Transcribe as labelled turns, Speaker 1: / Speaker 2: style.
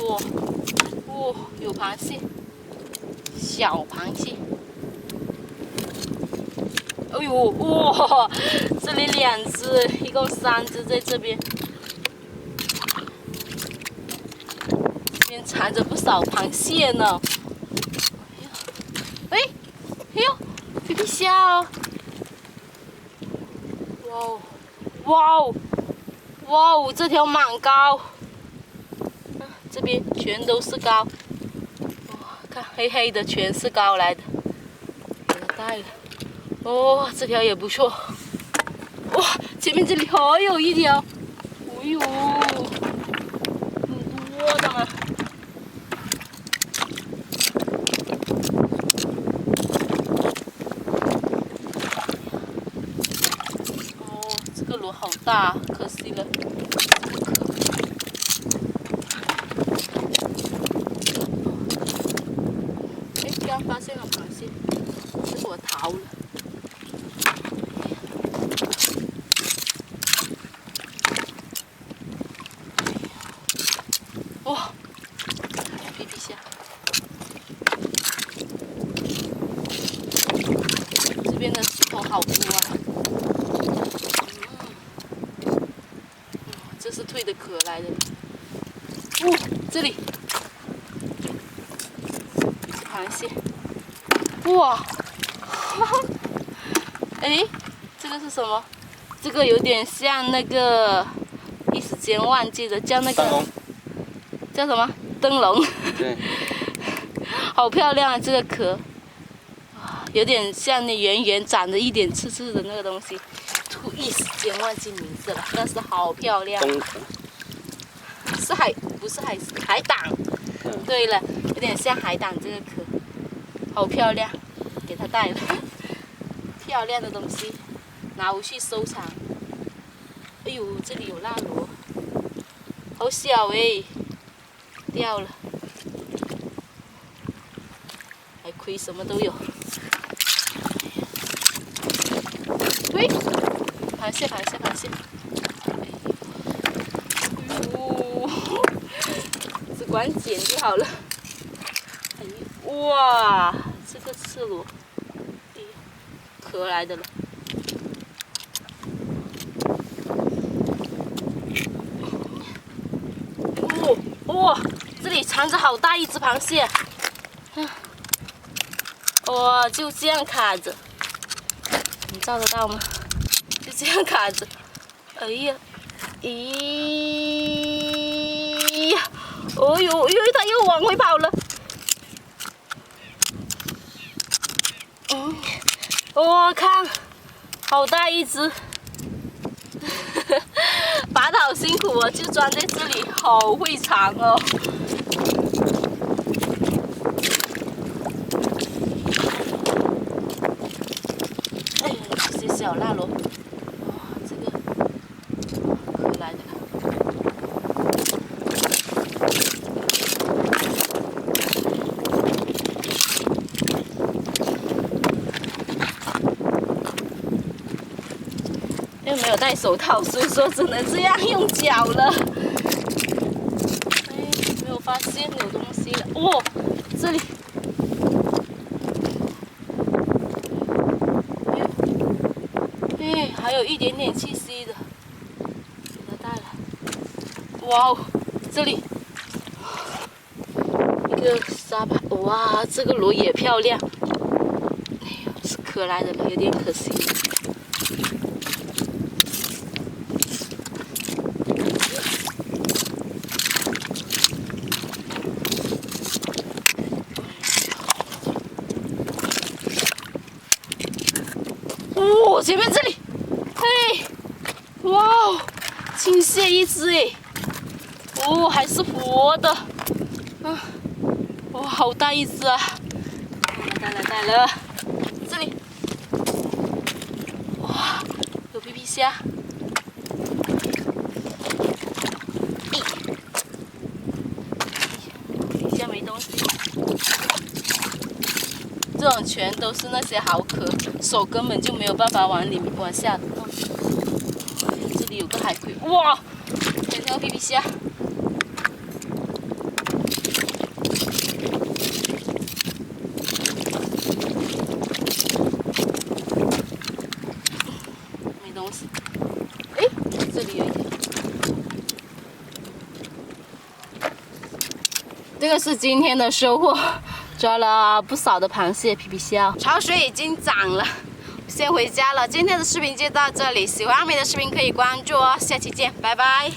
Speaker 1: 哇哇，有螃蟹，小螃蟹。哎呦哇，这里2只，一共3只在这边。这边藏着不少螃蟹呢。哎呦，皮皮虾哦！哇哦哇哦哇哦，这条蛮高。这边全都是膏，哇，看黑黑的全是膏来的，给它带了。哦，这条也不错。哇，前面这里还有一条，哎呦，很多的嘛。哦，这个螺好大，可惜了。刚发现了螃蟹，这个我逃了。哇，皮皮虾。这边的石头好多啊。这是蜕的壳来的。哦，这里。螃蟹。哇，哎，这个是什么？这个有点像那个，一时间忘记了，叫那个叫什么？灯笼。
Speaker 2: 对。
Speaker 1: 好漂亮啊，这个壳，有点像那圆圆长着一点刺刺的那个东西，一时间忘记名字了，但是好漂亮。是不是海胆？对了，有点像海胆这个壳。好漂亮，给它带了。漂亮的东西，拿回去收藏。哎呦，这里有蜡螺，好小哎，掉了。还亏什么都有。喂，螃蟹，螃蟹，螃蟹。哎呦，只管捡就好了。哎呦，哇！这个赤螺，哎呦，壳来的了。哦，哇，这里藏着好大一只螃蟹。哇，就这样卡着，你照得到吗？就这样卡着。哎呀，咦呀，哦呦，它又往回跑了。哇，看，好大一只，拔得好辛苦哦，就钻在这里，好会藏哦。哎呀，这些小蜡螺，哇，这个壳来的。因为没有戴手套，所以说只能这样用脚了。哎，没有发现有东西了。哇，这里，哎，还有一点点气息的，给它带来。哇哦，这里一个沙盘，哇，这个螺也漂亮。哎呦，是壳来的了，有点可惜。哦，前面这里，嘿，哇哦，青蟹一只哎，哦，还是活的，啊，哇，好大一只啊！带了，这里，哇，有皮皮虾，底下没东西。这种全都是那些蚝壳，手根本就没有办法往下弄。这里有个海葵，哇，两条皮皮虾。东西。哎，这里有一条。这个是今天的收获，抓了不少的螃蟹、皮皮虾。潮水已经涨了，先回家了。今天的视频就到这里，喜欢阿美的视频可以关注哦，下期见，拜拜。